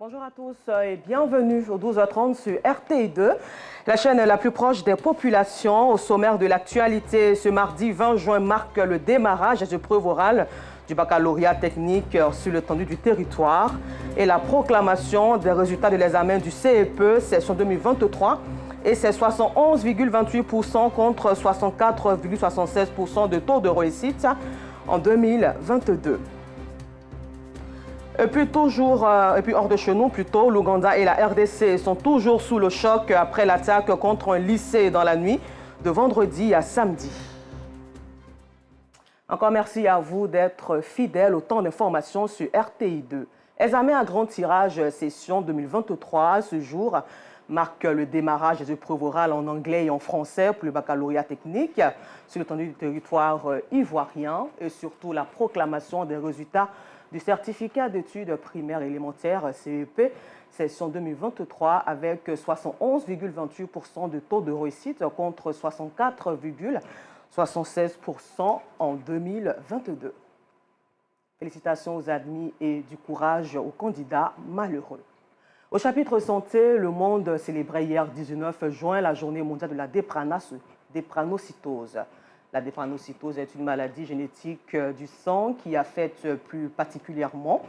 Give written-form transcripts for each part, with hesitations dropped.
Bonjour à tous et bienvenue au 12h30 sur RTI2, la chaîne la plus proche des populations. Au sommaire de l'actualité, ce mardi 20 juin marque le démarrage des épreuves orales du baccalauréat technique sur l'étendue du territoire et la proclamation des résultats de l'examen du CEPE session 2023 et c'est 71,28% contre 64,76% de taux de réussite en 2022. Et puis hors de chez nous, plutôt, l'Ouganda et la RDC sont toujours sous le choc après l'attaque contre un lycée dans la nuit de vendredi à samedi. Encore merci à vous d'être fidèles au temps d'information sur RTI2. Examen à grand tirage session 2023, ce jour marque le démarrage des épreuves orales en anglais et en français pour le baccalauréat technique sur l'étendue du territoire ivoirien et surtout la proclamation des résultats du certificat d'études primaires élémentaires CEP session 2023 avec 71,28% de taux de réussite contre 64,76% en 2022. Félicitations aux admis et du courage aux candidats malheureux. Au chapitre santé, le monde célébrait hier 19 juin la journée mondiale de la drépanocytose. La drépanocytose est une maladie génétique du sang qui affecte plus particulièrement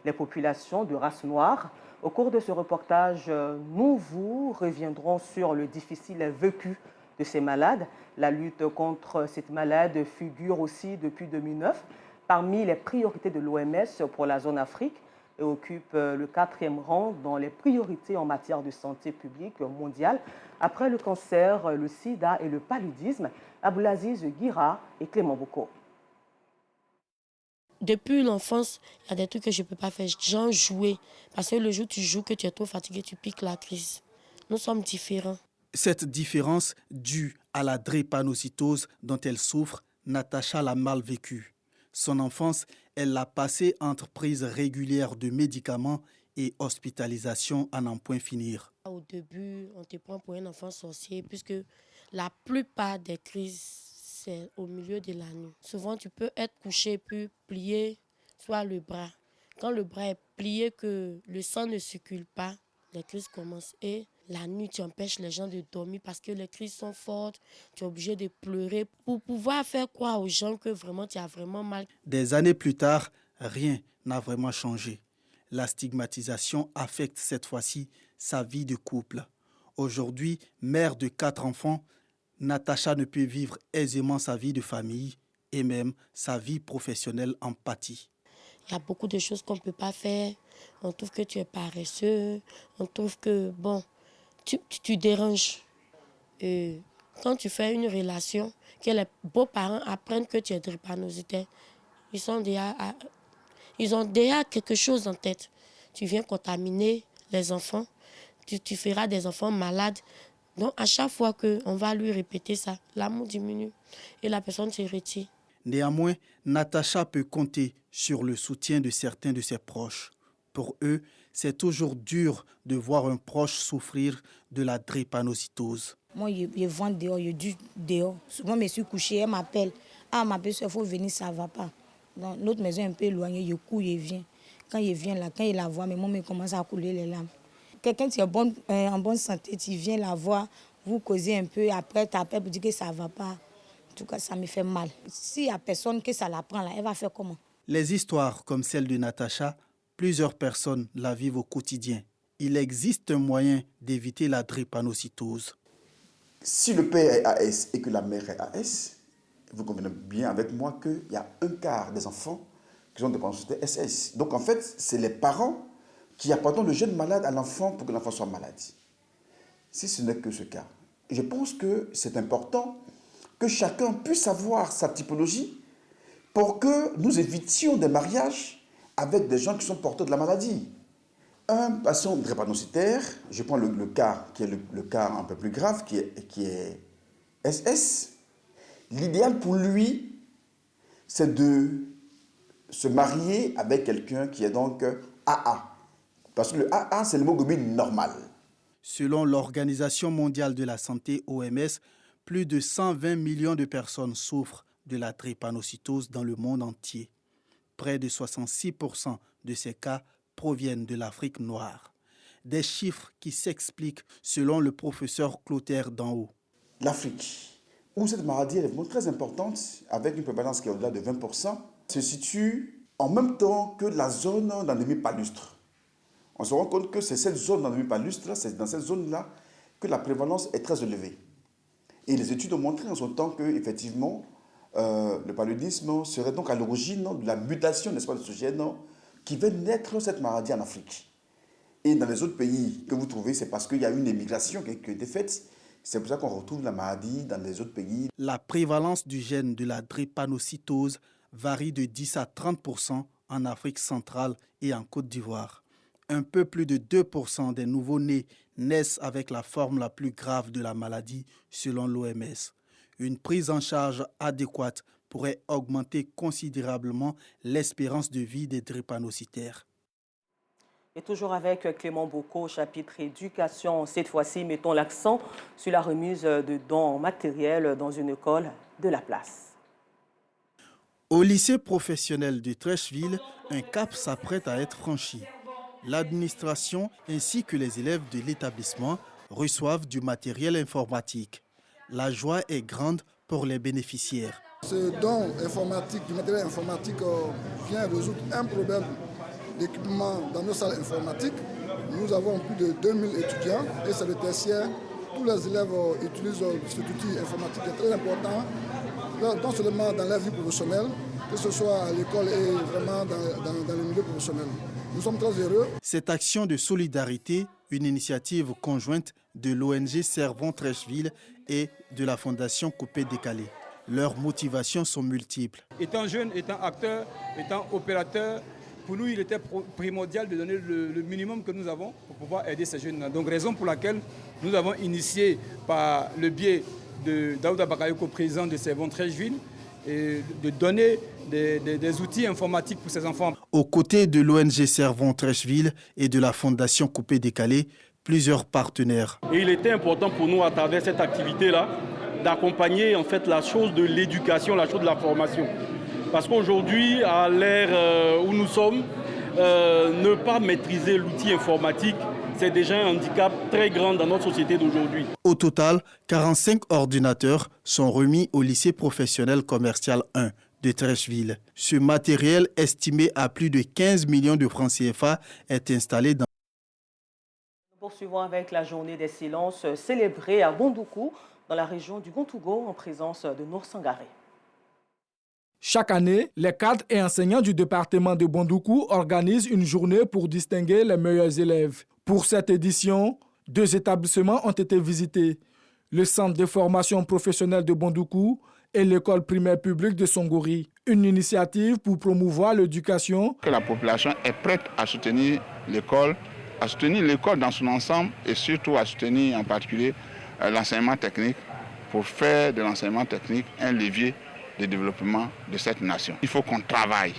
les populations de race noire. Au cours de ce reportage, nous vous reviendrons sur le difficile vécu de ces malades. La lutte contre cette maladie figure aussi depuis 2009 parmi les priorités de l'OMS pour la zone Afrique et occupe le 4e rang dans les priorités en matière de santé publique mondiale après le cancer, le sida et le paludisme. Aboulaziz Guira et Clément Boko. Depuis l'enfance, il y a des trucs que je ne peux pas faire. Genre jouer. Parce que le jour où tu joues, que tu es trop fatigué, tu piques la crise. Nous sommes différents. Cette différence due à la drépanocytose dont elle souffre, Natacha l'a mal vécue. Son enfance, elle l'a passée entre prises régulières de médicaments et hospitalisation à n'en point finir. Au début, on te prend pour un enfant sorcier puisque la plupart des crises, c'est au milieu de la nuit. Souvent, tu peux être couché puis plier soit le bras. Quand le bras est plié, que le sang ne circule pas, les crises commencent. Et la nuit, tu empêches les gens de dormir parce que les crises sont fortes. Tu es obligé de pleurer pour pouvoir faire croire aux gens que vraiment tu as vraiment mal. Des années plus tard, rien n'a vraiment changé. La stigmatisation affecte cette fois-ci sa vie de couple. Aujourd'hui, mère de 4 enfants, Natacha ne peut vivre aisément sa vie de famille et même sa vie professionnelle en pâtit. Il y a beaucoup de choses qu'on ne peut pas faire. On trouve que tu es paresseux. On trouve que, bon, tu déranges. Et quand tu fais une relation, que les beaux-parents apprennent que tu es drépanocytaire, ils ont déjà quelque chose en tête. Tu viens contaminer les enfants. Tu feras des enfants malades. Donc, à chaque fois qu'on va lui répéter ça, l'amour diminue et la personne se retire. Néanmoins, Natacha peut compter sur le soutien de certains de ses proches. Pour eux, c'est toujours dur de voir un proche souffrir de la drépanocytose. Moi, je vends dehors, je dors dehors. Souvent, je suis couchée, elle m'appelle. Ah, ma belle-soeur, il faut venir, ça ne va pas. Dans notre maison un peu éloignée, je cours, je viens. Quand je viens là, quand il la voit, mes mamans commencent à couler les larmes. Quelqu'un qui est en bonne santé, tu viens la voir, vous causez un peu, après tu appelles pour dire que ça ne va pas. En tout cas, ça me fait mal. S'il n'y a personne que ça la prend là, elle va faire comment? Les histoires comme celle de Natacha, plusieurs personnes la vivent au quotidien. Il existe un moyen d'éviter la drépanocytose. Si le père est AS et que la mère est AS, vous convenez bien avec moi qu'il y a un quart des enfants qui ont des drépanocytaires SS. Donc en fait, c'est les parents qui apportent le gène malade à l'enfant pour que l'enfant soit malade. Si ce n'est que ce cas, je pense que c'est important que chacun puisse avoir sa typologie pour que nous évitions des mariages avec des gens qui sont porteurs de la maladie. Un patient drépanocytaire, je prends le cas qui est le cas un peu plus grave, qui est SS. L'idéal pour lui, c'est de se marier avec quelqu'un qui est donc AA. Parce que le AA, c'est l'hémoglobine normale. Selon l'Organisation mondiale de la santé, OMS, plus de 120 millions de personnes souffrent de la drépanocytose dans le monde entier. Près de 66% de ces cas proviennent de l'Afrique noire. Des chiffres qui s'expliquent selon le professeur Clotaire Danhaut. L'Afrique, où cette maladie est vraiment très importante, avec une prévalence qui est au-delà de 20%, se situe en même temps que la zone d'endémie palustre. On se rend compte que c'est cette zone d'endémie palustre, c'est dans cette zone-là que la prévalence est très élevée. Et les études ont montré en son temps qu'effectivement, le paludisme serait donc à l'origine de la mutation, n'est-ce pas, de ce gène qui fait naître cette maladie en Afrique. Et dans les autres pays que vous trouvez, c'est parce qu'il y a une émigration qui a été faite. C'est pour ça qu'on retrouve la maladie dans les autres pays. La prévalence du gène de la drépanocytose varie de 10 à 30% en Afrique centrale et en Côte d'Ivoire. Un peu plus de 2% des nouveau-nés naissent avec la forme la plus grave de la maladie, selon l'OMS. Une prise en charge adéquate pourrait augmenter considérablement l'espérance de vie des drépanocytaires. Et toujours avec Clément Bocco, chapitre éducation. Cette fois-ci, mettons l'accent sur la remise de dons matériels dans une école de la place. Au lycée professionnel de Treichville, un cap s'apprête à être franchi. L'administration ainsi que les élèves de l'établissement reçoivent du matériel informatique. La joie est grande pour les bénéficiaires. Ce don informatique, du matériel informatique vient résoudre un problème d'équipement dans nos salles informatiques. Nous avons plus de 2000 étudiants et c'est le tertiaire. Tous les élèves utilisent cet outil informatique qui est très important, non seulement dans la vie professionnelle, que ce soit à l'école et vraiment dans le milieu professionnel. Nous sommes très heureux. Cette action de solidarité, une initiative conjointe de l'ONG Servons Treichville et de la Fondation Coupé Décalé. Leurs motivations sont multiples. Étant jeune, étant acteur, étant opérateur, pour nous, il était primordial de donner le minimum que nous avons pour pouvoir aider ces jeunes. Donc, raison pour laquelle nous avons initié par le biais de Daouda Bakayoko, président de Servons Treichville, et de donner des outils informatiques pour ces enfants. Aux côtés de l'ONG Servons Treichville et de la Fondation Coupé Décalé, plusieurs partenaires. Et il était important pour nous, à travers cette activité-là, d'accompagner en fait la chose de l'éducation, la chose de la formation. Parce qu'aujourd'hui, à l'ère où nous sommes, ne pas maîtriser l'outil informatique, c'est déjà un handicap très grand dans notre société d'aujourd'hui. Au total, 45 ordinateurs sont remis au lycée professionnel commercial 1 de Treichville. Ce matériel, estimé à plus de 15 millions de francs CFA, est installé dans... Nous poursuivons avec la journée des silences célébrée à Bondoukou, dans la région du Gontougo, en présence de Nour Sangaré. Chaque année, les cadres et enseignants du département de Bondoukou organisent une journée pour distinguer les meilleurs élèves. Pour cette édition, 2 établissements ont été visités. Le centre de formation professionnelle de Bondoukou et l'école primaire publique de Songori. Une initiative pour promouvoir l'éducation. Que la population est prête à soutenir l'école dans son ensemble et surtout à soutenir en particulier l'enseignement technique pour faire de l'enseignement technique un levier de développement de cette nation. Il faut qu'on travaille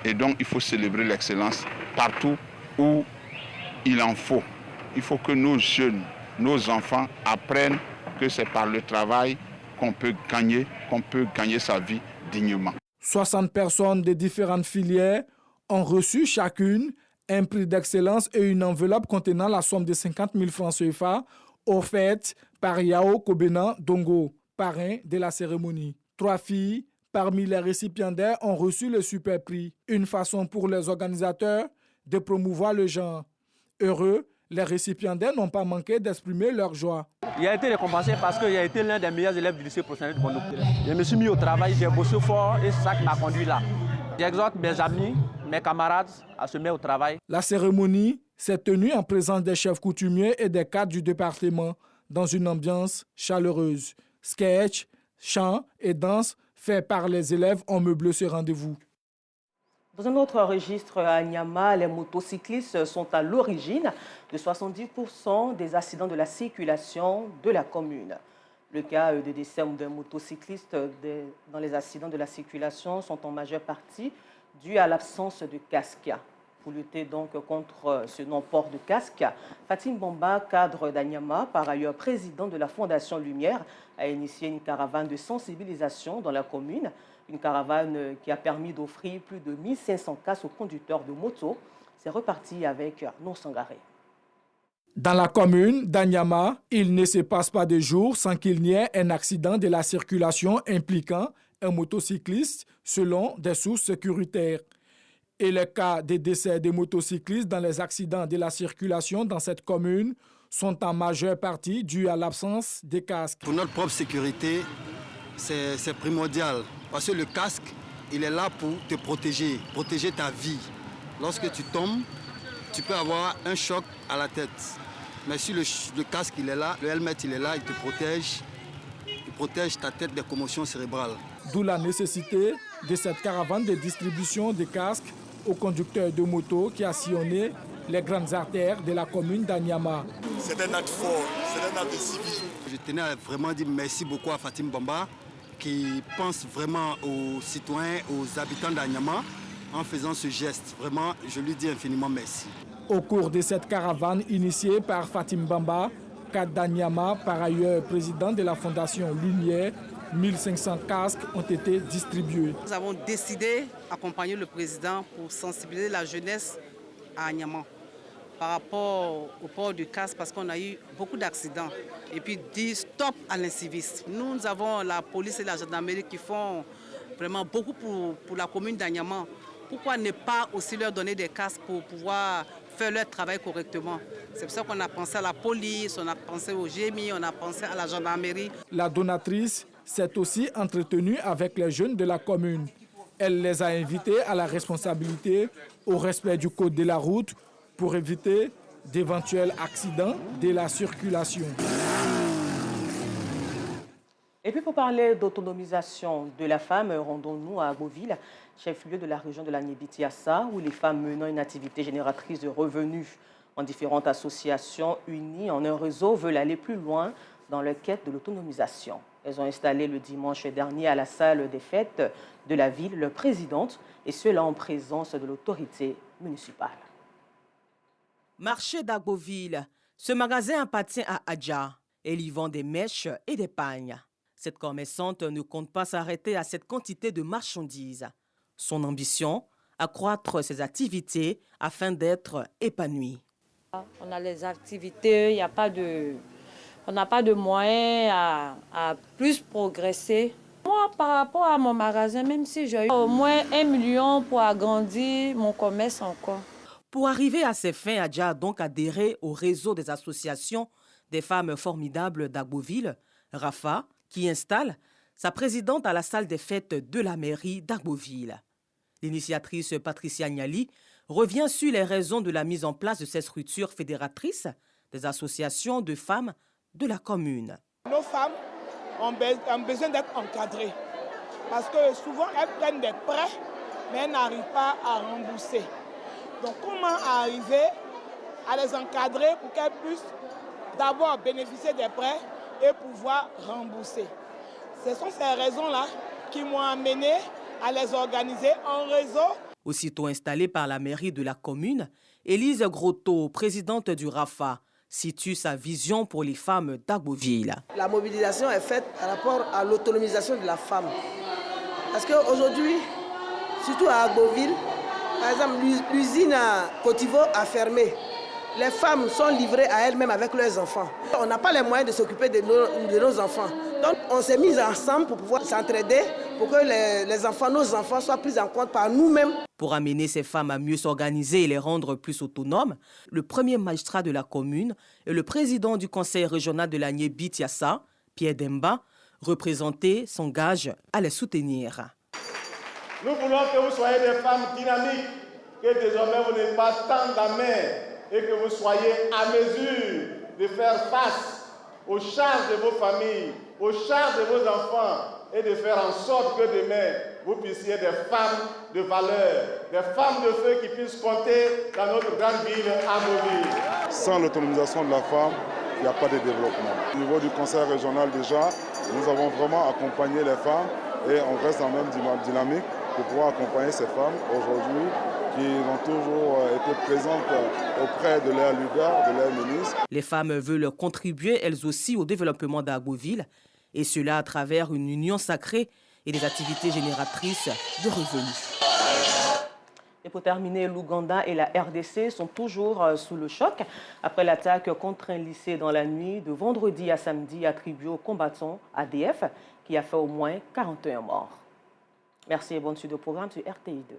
et donc il faut célébrer l'excellence partout où il en faut. Il faut que nos jeunes, nos enfants apprennent que c'est par le travail qu'on peut gagner sa vie dignement. 60 personnes de différentes filières ont reçu chacune un prix d'excellence et une enveloppe contenant la somme de 50 000 francs CFA offerte par Yao Kobena Dongo, parrain de la cérémonie. 3 filles parmi les récipiendaires ont reçu le super prix, une façon pour les organisateurs de promouvoir le genre. Heureux, les récipiendaires n'ont pas manqué d'exprimer leur joie. Il a été récompensé parce qu'il a été l'un des meilleurs élèves du lycée professionnel de Bondoukou. Je me suis mis au travail, j'ai bossé fort et c'est ça qui m'a conduit là. J'exhorte mes amis, mes camarades à se mettre au travail. La cérémonie s'est tenue en présence des chefs coutumiers et des cadres du département dans une ambiance chaleureuse. Sketch, chant et danse faits par les élèves ont meublé ce rendez-vous. Dans un autre registre, à Niama, les motocyclistes sont à l'origine de 70% des accidents de la circulation de la commune. Le cas de décès d'un motocycliste dans les accidents de la circulation sont en majeure partie dus à l'absence de casque. Pour lutter donc contre ce non-port de casque, Fatim Bamba, cadre d'Anyama, par ailleurs président de la Fondation Lumière, a initié une caravane de sensibilisation dans la commune. Une caravane qui a permis d'offrir plus de 1500 casques aux conducteurs de moto. C'est reparti avec Non Sangaré. Dans la commune d'Anyama, il ne se passe pas de jour sans qu'il n'y ait un accident de la circulation impliquant un motocycliste selon des sources sécuritaires. Et les cas de décès des motocyclistes dans les accidents de la circulation dans cette commune sont en majeure partie dus à l'absence de casques. Pour notre propre sécurité, c'est primordial parce que le casque, il est là pour te protéger ta vie. Lorsque tu tombes, tu peux avoir un choc à la tête. Mais si le casque il est là, le helmet il est là, il protège ta tête des commotions cérébrales. D'où la nécessité de cette caravane de distribution de casques aux conducteurs de moto qui a sillonné les grandes artères de la commune d'Anyama. C'est un acte fort, c'est un acte de civisme. Je tenais à vraiment dire merci beaucoup à Fatim Bamba qui pense vraiment aux citoyens, aux habitants d'Anyama en faisant ce geste. Vraiment, je lui dis infiniment merci. Au cours de cette caravane initiée par Fatim Bamba, Kat d'Anyama, par ailleurs président de la fondation Lumière, 1500 casques ont été distribués. Nous avons décidé d'accompagner le président pour sensibiliser la jeunesse à Anyama par rapport au port du casque parce qu'on a eu beaucoup d'accidents. Et puis dire stop à l'incivisme. Nous avons la police et la gendarmerie qui font vraiment beaucoup pour la commune d'Anyama. Pourquoi ne pas aussi leur donner des casques pour pouvoir faire leur travail correctement? C'est pour ça qu'on a pensé à la police, on a pensé au GMI, on a pensé à la gendarmerie. La donatrice s'est aussi entretenue avec les jeunes de la commune. Elle les a invités à la responsabilité, au respect du code de la route pour éviter d'éventuels accidents de la circulation. Et puis pour parler d'autonomisation de la femme, rendons-nous à Agboville, chef-lieu de la région de la Niébitiassa, où les femmes menant une activité génératrice de revenus en différentes associations unies en un réseau veulent aller plus loin dans leur quête de l'autonomisation. Elles ont installé le dimanche dernier à la salle des fêtes de la ville leur présidente, et cela en présence de l'autorité municipale. Marché d'Agboville, ce magasin appartient à Adja. Elle y vend des mèches et des pagnes. Cette commerçante ne compte pas s'arrêter à cette quantité de marchandises. Son ambition, accroître ses activités afin d'être épanouie. On a les activités, on n'a pas de moyens à plus progresser. Moi, par rapport à mon magasin, même si j'ai eu au moins 1 million pour agrandir mon commerce encore. Pour arriver à ses fins, Adja a donc adhéré au réseau des associations des femmes formidables d'Agboville, Rafa, qui installe sa présidente à la salle des fêtes de la mairie d'Agboville. L'initiatrice Patricia Niali revient sur les raisons de la mise en place de cette structure fédératrice des associations de femmes de la commune. Nos femmes ont besoin d'être encadrées parce que souvent elles prennent des prêts mais elles n'arrivent pas à rembourser. Donc comment arriver à les encadrer pour qu'elles puissent d'abord bénéficier des prêts et pouvoir rembourser. Ce sont ces raisons-là qui m'ont amené à les organiser en réseau. Aussitôt installée par la mairie de la commune, Élise Grotto, présidente du RAFA, situe sa vision pour les femmes d'Agboville. La mobilisation est faite par rapport à l'autonomisation de la femme. Parce qu'aujourd'hui, surtout à Agboville, par exemple, l'usine à Cotivo a fermé. Les femmes sont livrées à elles-mêmes avec leurs enfants. On n'a pas les moyens de s'occuper de nos enfants. Donc on s'est mis ensemble pour pouvoir s'entraider, pour que nos enfants soient pris en compte par nous-mêmes. Pour amener ces femmes à mieux s'organiser et les rendre plus autonomes, le premier magistrat de la commune et le président du conseil régional de la Niébitiassa, Pierre Demba, représentés, s'engagent à les soutenir. Nous voulons que vous soyez des femmes dynamiques, que désormais vous n'ayez pas tant d'amers et que vous soyez à mesure de faire face aux charges de vos familles, aux charges de vos enfants et de faire en sorte que demain, vous puissiez être des femmes de valeur, des femmes de feu qui puissent compter dans notre grande ville Agboville. Sans l'autonomisation de la femme, il n'y a pas de développement. Au niveau du conseil régional déjà, nous avons vraiment accompagné les femmes et on reste dans la même dynamique pour pouvoir accompagner ces femmes aujourd'hui qui ont toujours été présentes auprès de leur leader, de leur ministre. Les femmes veulent contribuer elles aussi au développement d'Agboville, et cela à travers une union sacrée et des activités génératrices de revenus. Et pour terminer, l'Ouganda et la RDC sont toujours sous le choc après l'attaque contre un lycée dans la nuit de vendredi à samedi attribuée aux combattants ADF qui a fait au moins 41 morts. Merci et bonne suite au programme sur RTI2.